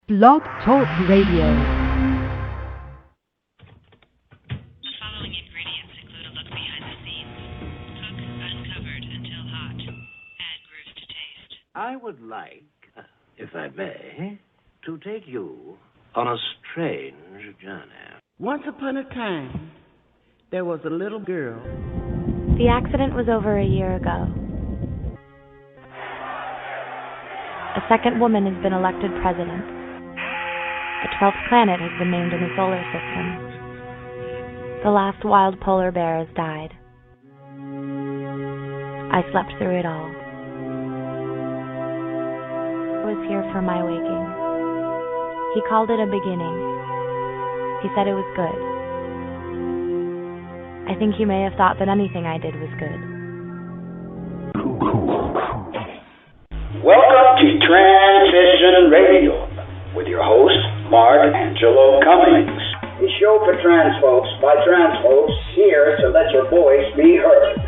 Blog Talk Radio. Following ingredients include a look behind the scenes. Cook uncovered until hot. Add grooves to taste. I would like, if I may, to take you on a strange journey. Once upon a time, there was a little girl. The accident was over a year ago. A second woman has been elected president. The 12th planet has been named in the solar system. The last wild polar bear has died. I slept through it all. I was here for my waking. He called it a beginning. He said it was good. I think he may have thought that anything I did was good. Welcome to Transition Radio with your host, Angelo. A show for trans folks by trans folks, here to let your voice be heard.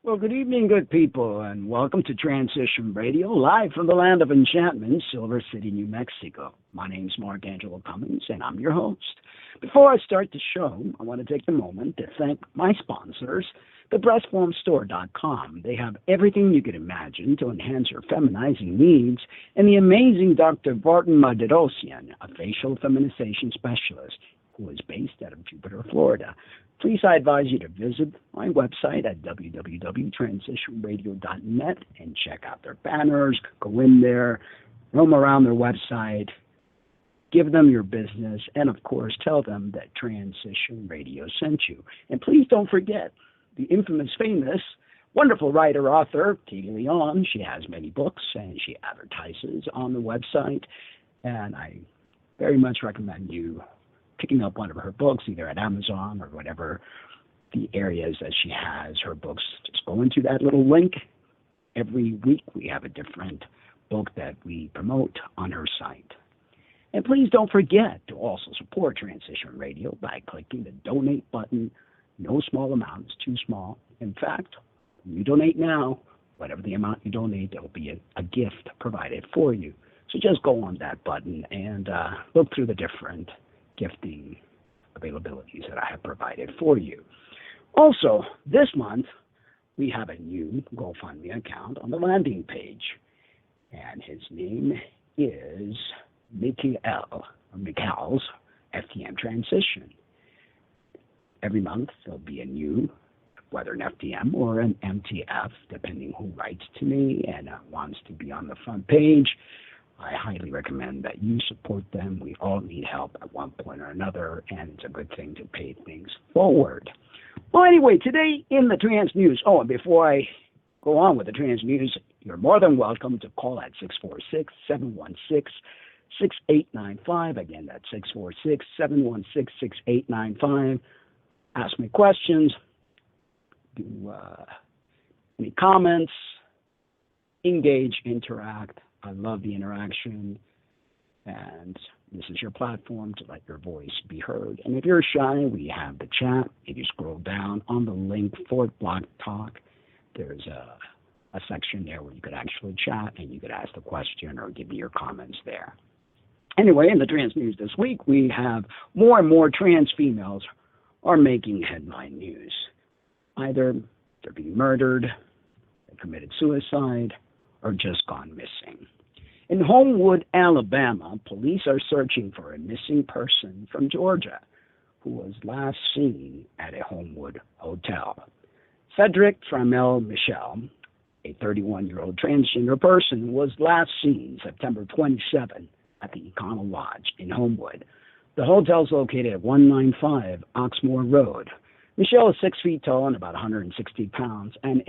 Well, good evening, good people, and welcome to Transition Radio, live from the land of enchantment, Silver City, New Mexico. My name's Angelo, and I'm your host. Before I start the show, I want to take a moment to thank my sponsors, thebreastformstore.com. They have everything you could imagine to enhance your feminizing needs, and the amazing Dr. Barton Marderosian, a facial feminization specialist who is based out of Jupiter, Florida. Please, I advise you to visit my website at www.transitionradio.net and check out their banners. Go in there, roam around their website, give them your business, and of course, tell them that Transition Radio sent you. And please don't forget the infamous, famous, wonderful writer, author, Katie Leon. She has many books, and she advertises on the website. And I very much recommend you picking up one of her books, either at Amazon or whatever the areas that she has her books. Just go into that little link. Every week we have a different book that we promote on her site. And please don't forget to also support Transition Radio by clicking the donate button. No small amount is too small. In fact, when you donate now, whatever the amount you donate, there will be a gift provided for you. So just go on that button and look through the different gifting availabilities that I have provided for you. Also, this month, we have a new GoFundMe account on the landing page, and his name is Mikhail's FTM Transition. Every month, there'll be a new, whether an FTM or an MTF, depending who writes to me and wants to be on the front page. I highly recommend that you support them. We all need help at one point or another, and it's a good thing to pay things forward. Well, anyway, today in the Trans News, and before I go on with the Trans News, you're more than welcome to call at 646-716-6895. Again, that's 646-716-6895. Ask me questions, do any comments, engage, interact. I love the interaction, and this is your platform to let your voice be heard. And if you're shy, we have the chat. If you scroll down on the link for Blog Talk, there's a section there where you could actually chat, and you could ask the question or give me your comments there. Anyway, in the trans news this week, we have more and more trans females are making headline news. Either they're being murdered, they committed suicide, or just gone missing. In Homewood, Alabama, police are searching for a missing person from Georgia who was last seen at a Homewood hotel. Cedric Framel Michel, a 31-year-old transgender person, was last seen September 27 at the Econo Lodge in Homewood. The hotel is located at 195 Oxmoor Road. Michelle is 6 feet tall and about 160 pounds, and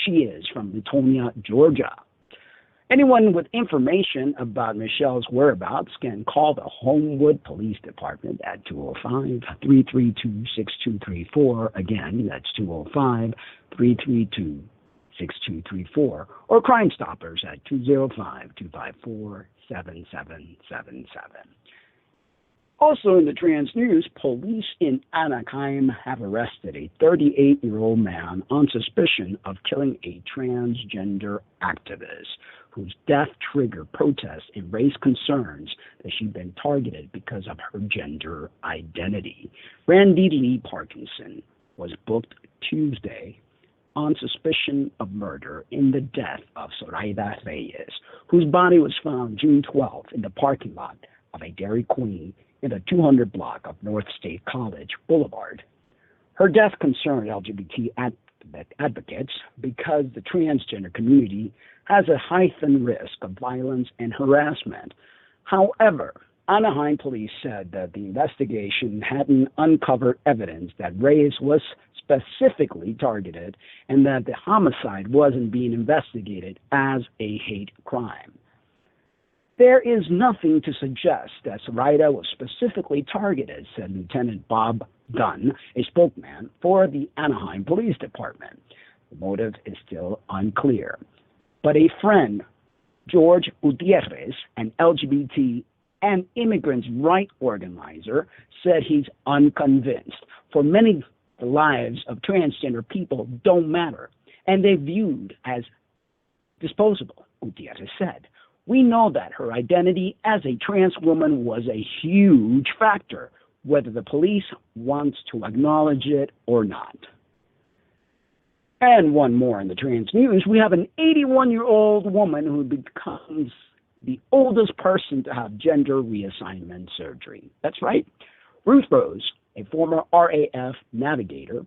she is from Latonia, Georgia. Anyone with information about Michelle's whereabouts can call the Homewood Police Department at 205-332-6234. Again, that's 205-332-6234. Or Crime Stoppers at 205-254-7777. Also in the trans news, police in Anaheim have arrested a 38-year-old man on suspicion of killing a transgender activist whose death triggered protests and raised concerns that she'd been targeted because of her gender identity. Randy Lee Parkinson was booked Tuesday on suspicion of murder in the death of Zoraida Reyes, whose body was found June 12th in the parking lot of a Dairy Queen in the 200 block of North State College Boulevard. Her death concerned LGBT advocates because the transgender community has a heightened risk of violence and harassment. However, Anaheim police said that the investigation hadn't uncovered evidence that Reyes was specifically targeted and that the homicide wasn't being investigated as a hate crime. There is nothing to suggest that Zoraida was specifically targeted, said Lieutenant Bob Dunn, a spokesman for the Anaheim Police Department. The motive is still unclear. But a friend, George Gutierrez, an LGBT and immigrants' rights organizer, said he's unconvinced. For many, the lives of transgender people don't matter, and they're viewed as disposable, Gutierrez said. We know that her identity as a trans woman was a huge factor, whether the police wants to acknowledge it or not. And one more in the trans news, we have an 81-year-old woman who becomes the oldest person to have gender reassignment surgery. That's right. Ruth Rose, a former RAF navigator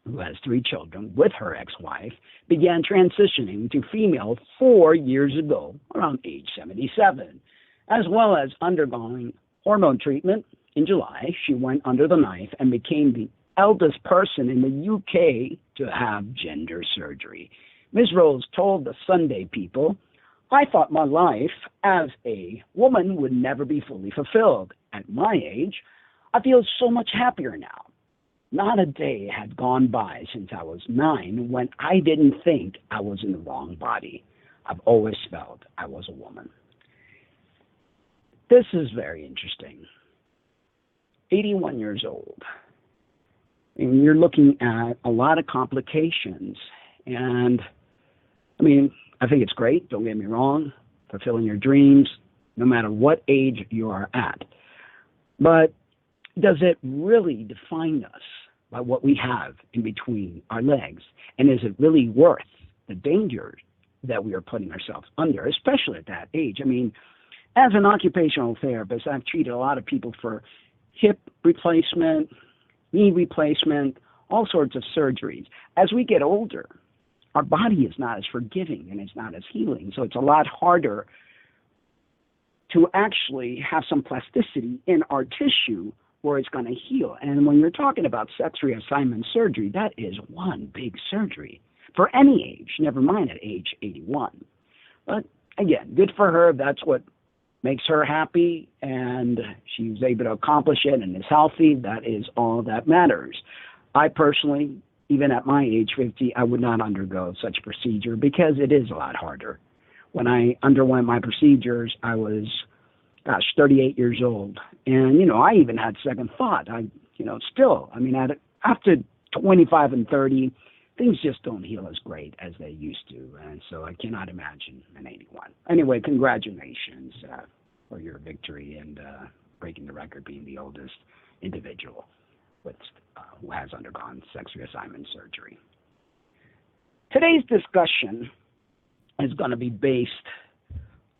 who has 3 children with her ex-wife, began transitioning to female 4 years ago, around age 77. As well as undergoing hormone treatment, in July, she went under the knife and became the eldest person in the UK to have gender surgery. Ms. Rose told the Sunday People, "I thought my life as a woman would never be fully fulfilled. At my age, I feel so much happier now. Not a day had gone by since I was 9 when I didn't think I was in the wrong body. I've always felt I was a woman." This is very interesting. 81 years old. And you're looking at a lot of complications. And, I mean, I think it's great, don't get me wrong, fulfilling your dreams, no matter what age you are at. But does it really define us by what we have in between our legs? And is it really worth the danger that we are putting ourselves under, especially at that age? I mean, as an occupational therapist, I've treated a lot of people for hip replacement, knee replacement, all sorts of surgeries. As we get older, our body is not as forgiving and it's not as healing. So it's a lot harder to actually have some plasticity in our tissue where it's going to heal. And when you're talking about sex reassignment surgery, that is one big surgery for any age, never mind at age 81. But again, good for her. That's what makes her happy, and she was able to accomplish it and is healthy. That is all that matters. I personally, even at my age 50, I would not undergo such a procedure because it is a lot harder. When I underwent my procedures, I was, 38 years old. And, I even had second thought. After 25 and 30, things just don't heal as great as they used to. And so I cannot imagine an 81. Anyway, congratulations for your victory and breaking the record, being the oldest individual who has undergone sex reassignment surgery. Today's discussion is going to be based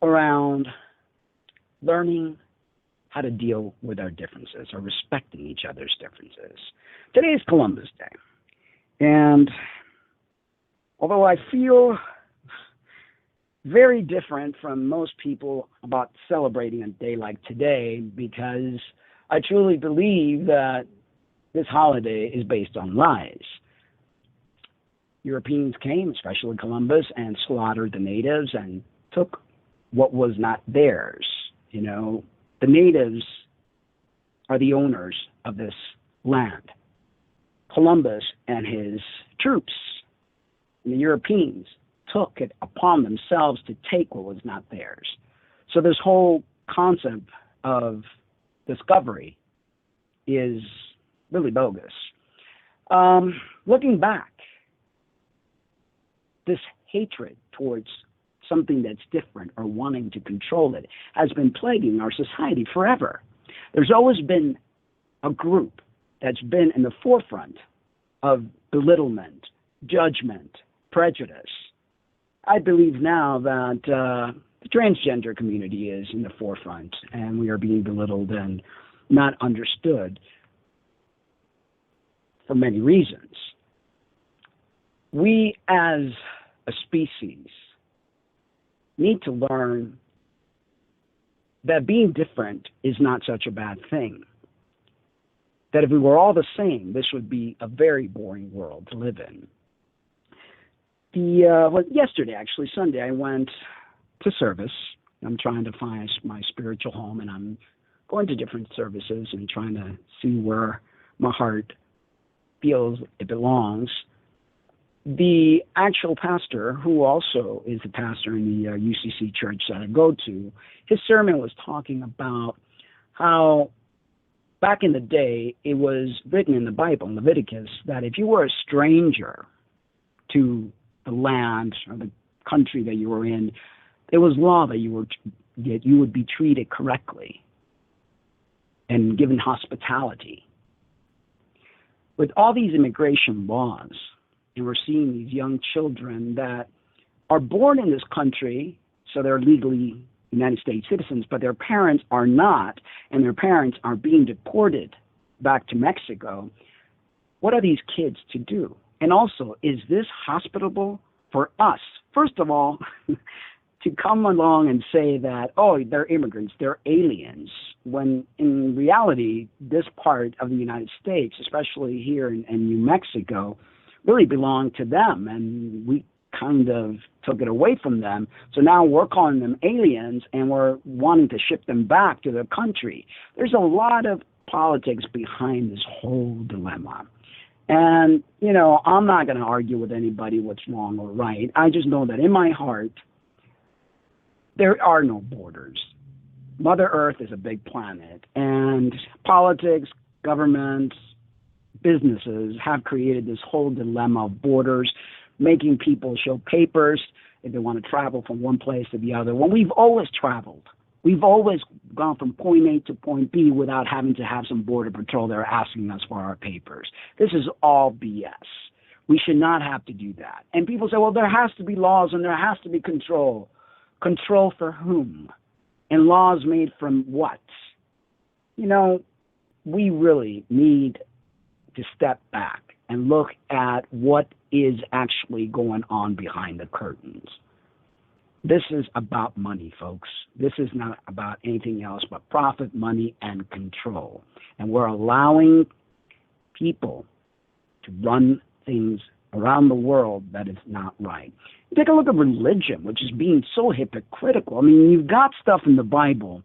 around learning how to deal with our differences or respecting each other's differences. Today is Columbus Day. And although I feel very different from most people about celebrating a day like today, because I truly believe that this holiday is based on lies. Europeans came, especially Columbus, and slaughtered the natives and took what was not theirs. The natives are the owners of this land. Columbus and his troops, and the Europeans, took it upon themselves to take what was not theirs. So this whole concept of discovery is really bogus. Looking back, this hatred towards something that's different or wanting to control it has been plaguing our society forever. There's always been a group that's been in the forefront of belittlement, judgment, prejudice. I believe now that the transgender community is in the forefront, and we are being belittled and not understood for many reasons. We as a species need to learn that being different is not such a bad thing. That if we were all the same, this would be a very boring world to live in. Yesterday, actually, Sunday, I went to service. I'm trying to find my spiritual home, and I'm going to different services and trying to see where my heart feels it belongs. The actual pastor, who also is the pastor in the UCC church that I go to, his sermon was talking about how back in the day it was written in the Bible, in Leviticus, that if you were a stranger to the land or the country that you were in, there was law that you would be treated correctly and given hospitality. With all these immigration laws, and we're seeing these young children that are born in this country, so they're legally United States citizens, but their parents are not, and their parents are being deported back to Mexico. What are these kids to do? And also, is this hospitable for us? First of all, to come along and say that, oh, they're immigrants, they're aliens, when in reality, this part of the United States, especially here in New Mexico, really belonged to them, and we kind of took it away from them. So now we're calling them aliens, and we're wanting to ship them back to their country. There's a lot of politics behind this whole dilemma. And, you know, I'm not going to argue with anybody what's wrong or right. I just know that in my heart, there are no borders. Mother Earth is a big planet, and politics, governments, businesses have created this whole dilemma of borders, making people show papers if they want to travel from one place to the other. When we've always traveled, we've always gone from point A to point B without having to have some border patrol there asking us for our papers. This is all BS. We should not have to do that. And people say, well, there has to be laws and there has to be control. Control for whom? And laws made from what? You know, we really need to step back and look at what is actually going on behind the curtains. This is about money, folks. This is not about anything else but profit, money, and control. And we're allowing people to run things around the world that is not right. Take a look at religion, which is being so hypocritical. I mean, you've got stuff in the Bible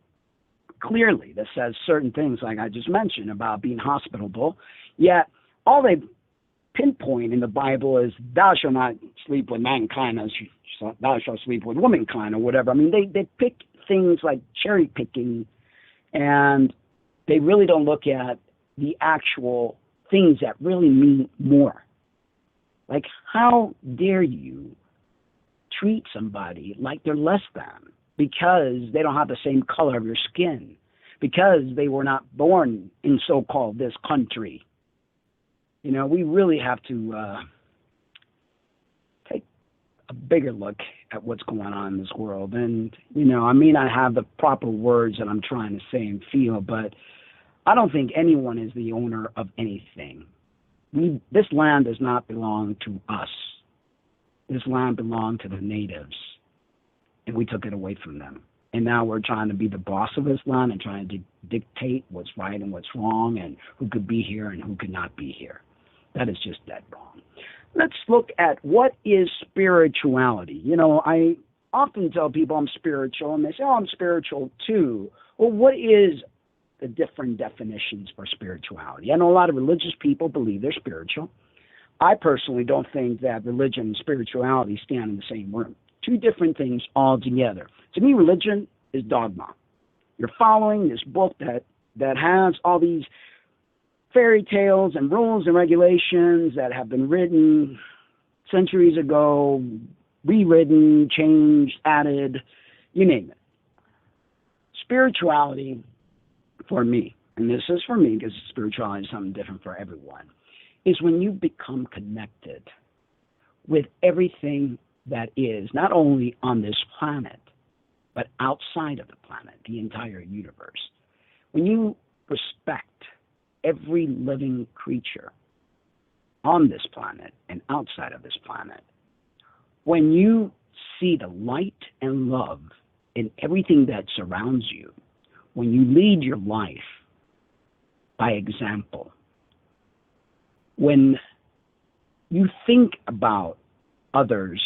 clearly that says certain things like I just mentioned about being hospitable, yet all they pinpoint in the Bible is thou shalt not sleep with mankind as thou shalt sleep with womankind or whatever. I mean, they pick things like cherry picking, and they really don't look at the actual things that really mean more. Like, how dare you treat somebody like they're less than because they don't have the same color of your skin, because they were not born in so-called this country? You know, we really have to take a bigger look at what's going on in this world. And, you know, I may not have the proper words that I'm trying to say and feel, but I don't think anyone is the owner of anything. This land does not belong to us. This land belonged to the natives, and we took it away from them. And now we're trying to be the boss of this land and trying to dictate what's right and what's wrong and who could be here and who could not be here. That is just dead wrong. Let's look at what is spirituality. You know, I often tell people I'm spiritual, and they say, oh, I'm spiritual too. Well, what is the different definitions for spirituality? I know a lot of religious people believe they're spiritual. I personally don't think that religion and spirituality stand in the same room. Two different things altogether. To me, religion is dogma. You're following this book that that has all these fairy tales and rules and regulations that have been written centuries ago, rewritten, changed, added, you name it. Spirituality, for me, and this is for me because spirituality is something different for everyone, is when you become connected with everything that is not only on this planet, but outside of the planet, the entire universe. When you respect every living creature on this planet and outside of this planet, when you see the light and love in everything that surrounds you, when you lead your life by example, when you think about others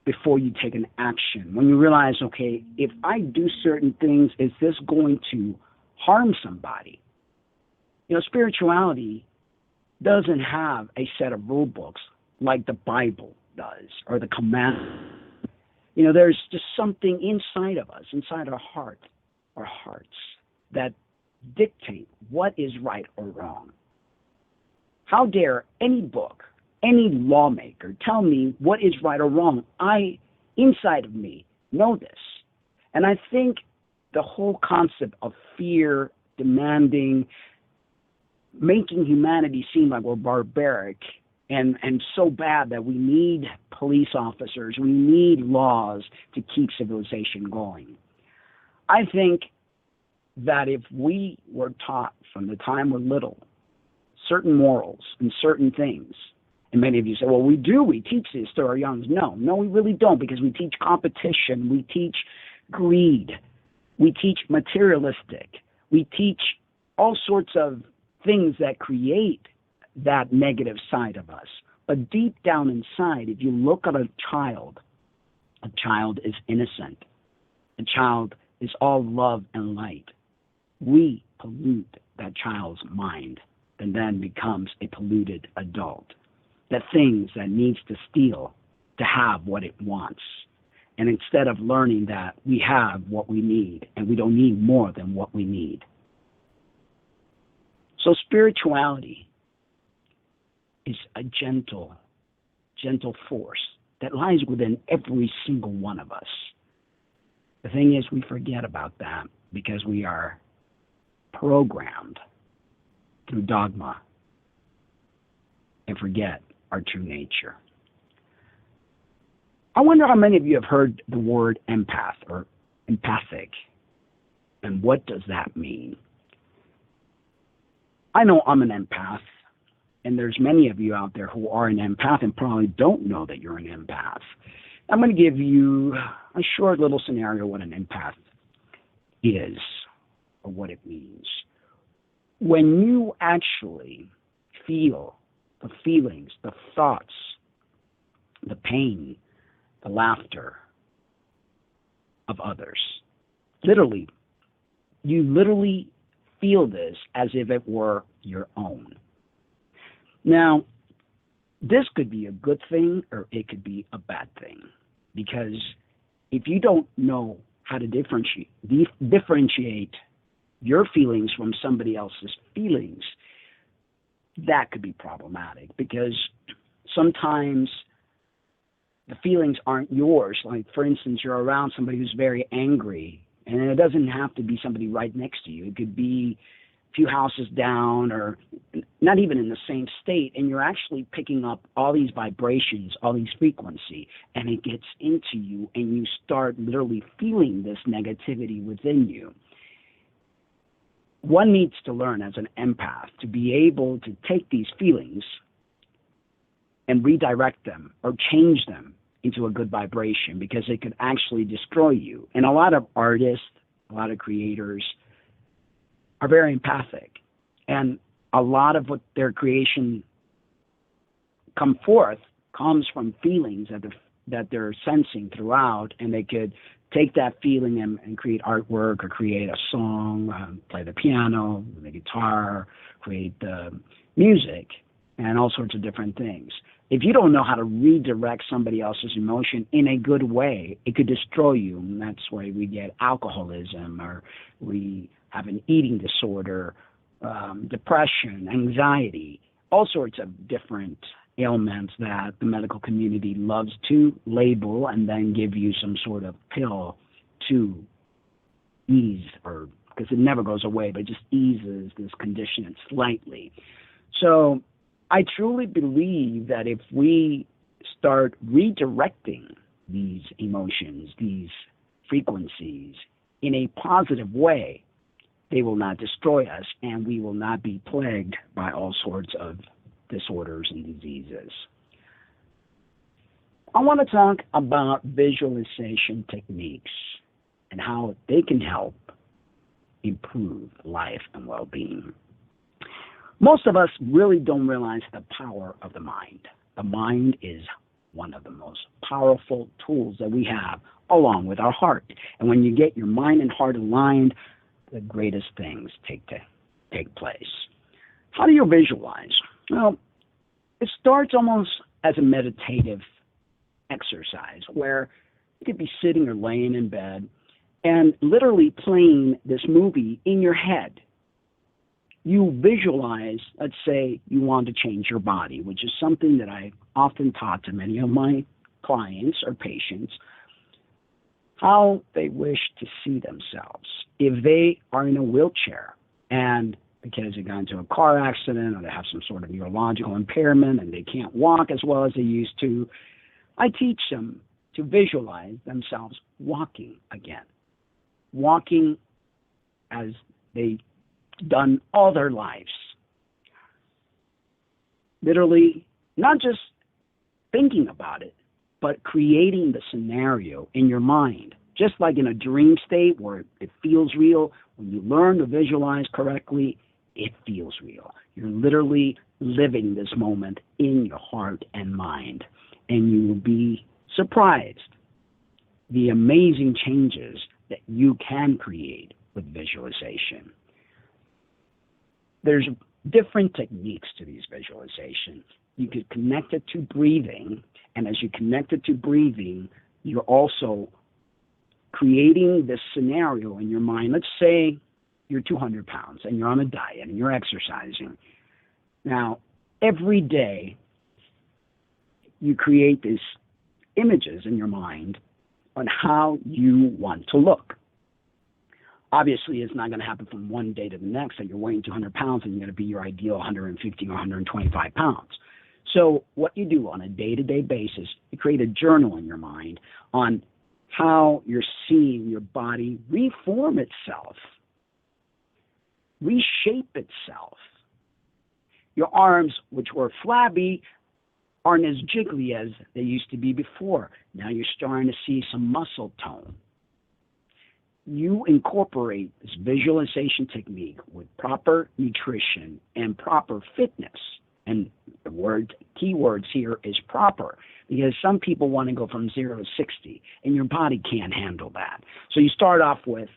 before you take an action, when you realize, okay, if I do certain things, is this going to harm somebody? You know, spirituality doesn't have a set of rule books like the Bible does or the commandments. You know, there's just something inside of us, inside our hearts, that dictate what is right or wrong. How dare any book, any lawmaker tell me what is right or wrong? I, inside of me, know this. And I think the whole concept of fear, demanding, making humanity seem like we're barbaric and so bad that we need police officers, we need laws to keep civilization going. I think that if we were taught from the time we're little certain morals and certain things, and many of you say, well, we teach this to our youngs. No, we really don't, because we teach competition, we teach greed, we teach materialistic, we teach all sorts of things that create that negative side of us. But deep down inside, if you look at a child is innocent. A child is all love and light. We pollute that child's mind and then becomes a polluted adult that thinks that needs to steal to have what it wants. And instead of learning that we have what we need and we don't need more than what we need. So spirituality is a gentle force that lies within every single one of us. The thing is, we forget about that because we are programmed through dogma and forget our true nature. I wonder how many of you have heard the word empath or empathic, and what does that mean? I know I'm an empath, and there's many of you out there who are an empath and probably don't know that you're an empath. I'm going to give you a short little scenario what an empath is or what it means. When you actually feel the feelings, the thoughts, the pain, the laughter of others, you literally feel this as if it were your own. Now, this could be a good thing or it could be a bad thing, because if you don't know how to differentiate your feelings from somebody else's feelings, that could be problematic, because sometimes the feelings aren't yours. Like, for instance, you're around somebody who's very angry, and it doesn't have to be somebody right next to you. It could be a few houses down or not even in the same state, and you're actually picking up all these vibrations, all these frequency, and it gets into you, and you start literally feeling this negativity within you. One needs to learn as an empath to be able to take these feelings and redirect them or change them into a good vibration, because it could actually destroy you. And a lot of artists, a lot of creators are very empathic, and a lot of what their creation come forth comes from feelings that they're sensing throughout, and they could take that feeling and create artwork or create a song, play the piano, the guitar, create the music, and all sorts of different things. If you don't know how to redirect somebody else's emotion in a good way, it could destroy you. And that's why we get alcoholism, or we have an eating disorder, depression, anxiety, all sorts of different ailments that the medical community loves to label and then give you some sort of pill to ease, or because it never goes away, but it just eases this condition slightly. So I truly believe that if we start redirecting these emotions, these frequencies, in a positive way, they will not destroy us, and we will not be plagued by all sorts of disorders and diseases. I want to talk about visualization techniques and how they can help improve life and well-being. Most of us really don't realize the power of the mind. The mind is one of the most powerful tools that we have, along with our heart. And when you get your mind and heart aligned, the greatest things take place. How do you visualize? Well, it starts almost as a meditative exercise where you could be sitting or laying in bed and literally playing this movie in your head. You visualize, let's say you want to change your body, which is something that I often taught to many of my clients or patients, how they wish to see themselves. If they are in a wheelchair and because they got into a car accident or they have some sort of neurological impairment and they can't walk as well as they used to, I teach them to visualize themselves walking again. Walking as they've done all their lives. Literally, not just thinking about it, but creating the scenario in your mind. Just like in a dream state where it feels real, when you learn to visualize correctly, it feels real. You're literally living this moment in your heart and mind, and you will be surprised the amazing changes that you can create with visualization. There's different techniques to these visualizations. You could connect it to breathing, and as you connect it to breathing, you're also creating this scenario in your mind. Let's say you're 200 pounds and you're on a diet and you're exercising. Now, every day you create these images in your mind on how you want to look. Obviously, it's not going to happen from one day to the next that you're weighing 200 pounds and you're going to be your ideal 150 or 125 pounds. So what you do on a day-to-day basis, you create a journal in your mind on how you're seeing your body reform itself, reshape itself. Your arms, which were flabby, aren't as jiggly as they used to be before. Now you're starting to see some muscle tone. You incorporate this visualization technique with proper nutrition and proper fitness. And the key words here is proper, because some people want to go from 0 to 60, and your body can't handle that. So you start off with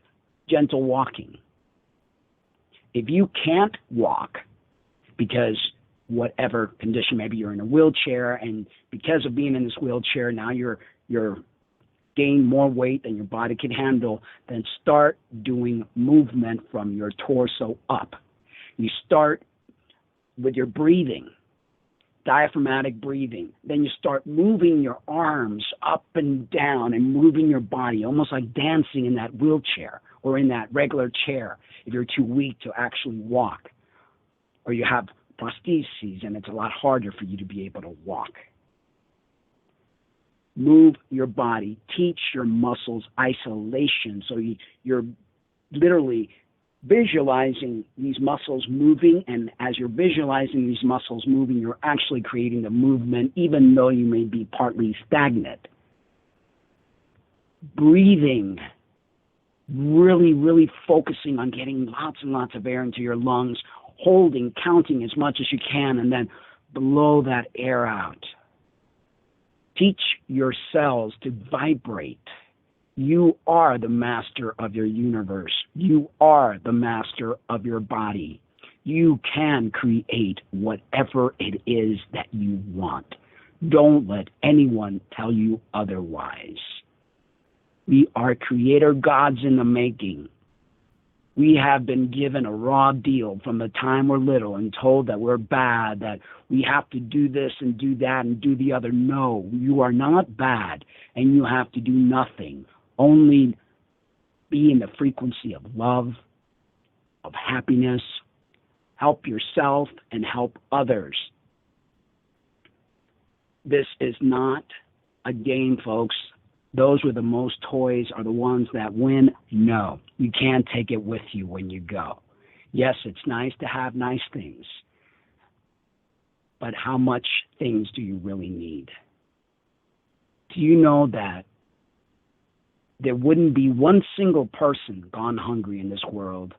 gentle walking. If you can't walk because whatever condition, maybe you're in a wheelchair, and because of being in this wheelchair, now you're gain more weight than your body can handle, then start doing movement from your torso up. You start with your breathing, diaphragmatic breathing. Then you start moving your arms up and down and moving your body, almost like dancing in that wheelchair or in that regular chair if you're too weak to actually walk, or you have prostheses and it's a lot harder for you to be able to walk. Move your body, teach your muscles isolation. So you're literally visualizing these muscles moving, and as you're visualizing these muscles moving, you're actually creating the movement, even though you may be partly stagnant. Breathing, really focusing on getting lots and lots of air into your lungs, holding, counting as much as you can, and then blow that air out. Teach your cells to vibrate. You are the master of your universe. You are the master of your body. You can create whatever it is that you want. Don't let anyone tell you otherwise. We are creator gods in the making. We have been given a raw deal from the time we're little and told that we're bad, that we have to do this and do that and do the other. No, you are not bad, and you have to do nothing. Only be in the frequency of love, of happiness, help yourself, and help others. This is not a game, folks. Those with the most toys are the ones that win. No, you can't take it with you when you go. Yes, it's nice to have nice things, but how much things do you really need? Do you know that there wouldn't be one single person gone hungry in this world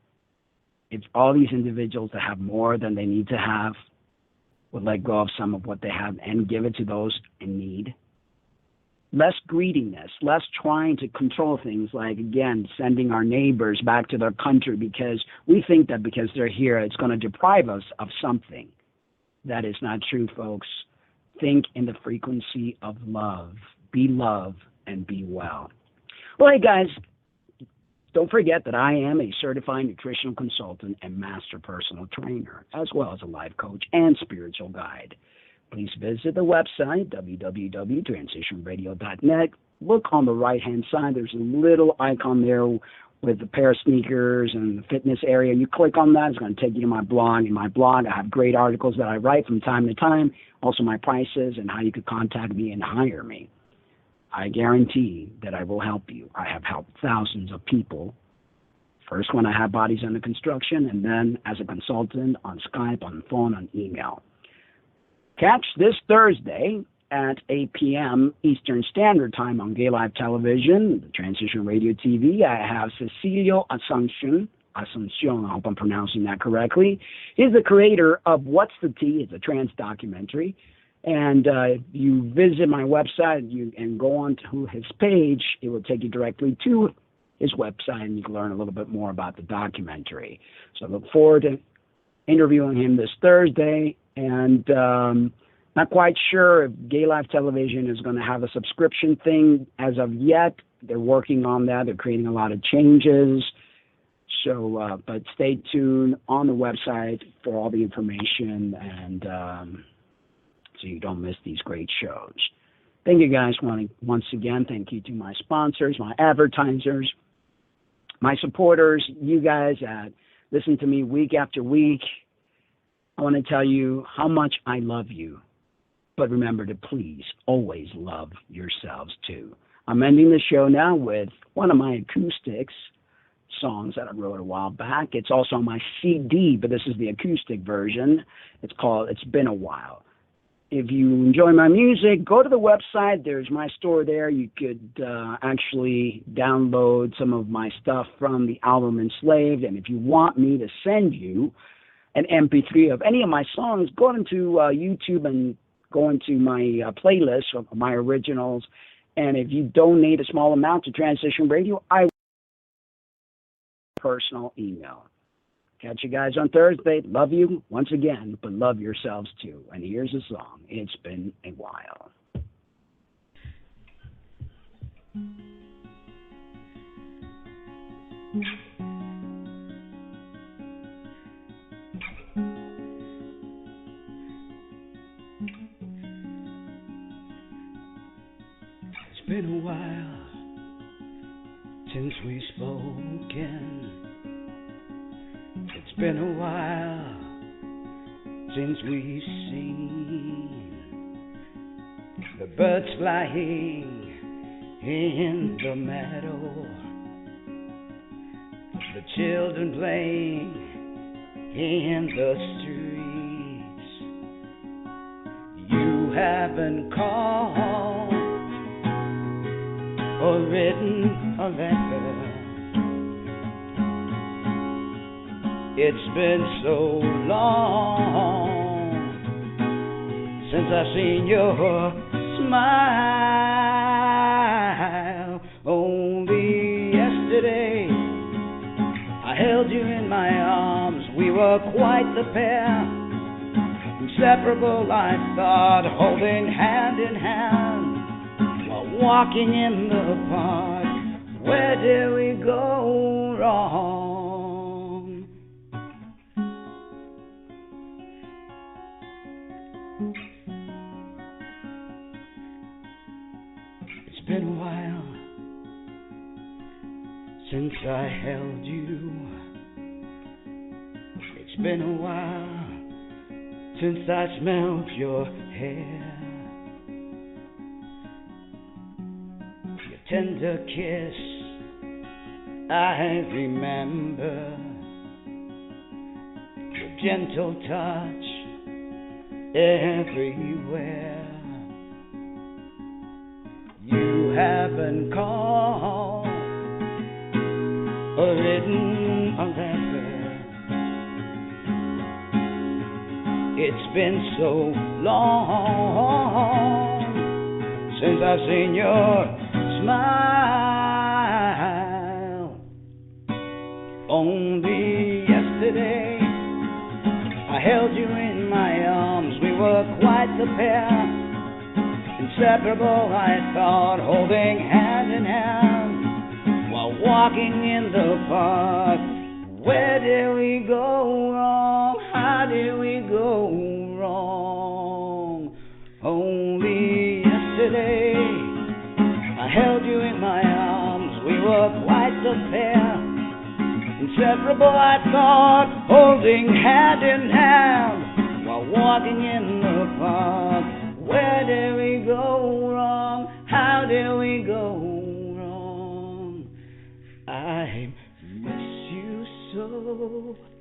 if all these individuals that have more than they need to have would let go of some of what they have and give it to those in need? Less greediness, less trying to control things like, again, sending our neighbors back to their country because we think that because they're here, it's going to deprive us of something. That is not true, folks. Think in the frequency of love. Be love and be well. Well, hey, guys, don't forget that I am a certified nutritional consultant and master personal trainer, as well as a life coach and spiritual guide. Please visit the website, www.transitionradio.net. Look on the right-hand side. There's a little icon there with the pair of sneakers and the fitness area. You click on that. It's going to take you to my blog. In my blog, I have great articles that I write from time to time, also my prices and how you could contact me and hire me. I guarantee that I will help you. I have helped thousands of people. First when I had bodies under construction, and then as a consultant on Skype, on phone, on email. Catch this Thursday at 8 p.m. Eastern Standard Time on Gay Live Television, the Transition Radio TV. I have Cecilio Asuncion, I hope I'm pronouncing that correctly. He's the creator of What's the Tea? It's a trans documentary. And you visit my website and go on to his page, it will take you directly to his website, and you can learn a little bit more about the documentary. So I look forward to interviewing him this Thursday. And not quite sure if Gay Live Television is going to have a subscription thing as of yet. They're working on that. They're creating a lot of changes. So, but stay tuned on the website for all the information, and so you don't miss these great shows. Thank you, guys. Once again, thank you to my sponsors, my advertisers, my supporters, you guys that listen to me week after week. I want to tell you how much I love you. But remember to please always love yourselves too. I'm ending the show now with one of my acoustics songs that I wrote a while back. It's also on my CD, but this is the acoustic version. It's called It's Been a While. If you enjoy my music, go to the website. There's my store there. You could actually download some of my stuff from the album Enslaved. And if you want me to send you an MP3 of any of my songs, go into YouTube and go into my playlist of my originals. And if you donate a small amount to Transition Radio, I will personal email. Catch you guys on Thursday. Love you once again, but love yourselves too. And here's a song. It's been a while. It's been a while since we've spoken. It's been a while since we've seen the birds flying in the meadow, the children playing in the streets. You haven't called or written a letter. It's been so long since I've seen your smile. Only yesterday I held you in my arms. We were quite the pair, inseparable I thought, holding hand in hand while walking in the park. Where did we go wrong? It's been a while since I held you. It's been a while since I smelled your hair. Your tender kiss I remember. Your gentle touch everywhere. You haven't called or written a letter. It's been so long since I've seen your smile. Only yesterday I held you in my arms. We were quite the pair, inseparable I thought, holding hand in hand while walking in the park. Where did we go wrong? How did we go wrong? Only yesterday I held you in my arms. We were quite the pair, inseparable I thought, holding hand in hand while walking in the park. Where did we go wrong? How did we go wrong? I miss you so.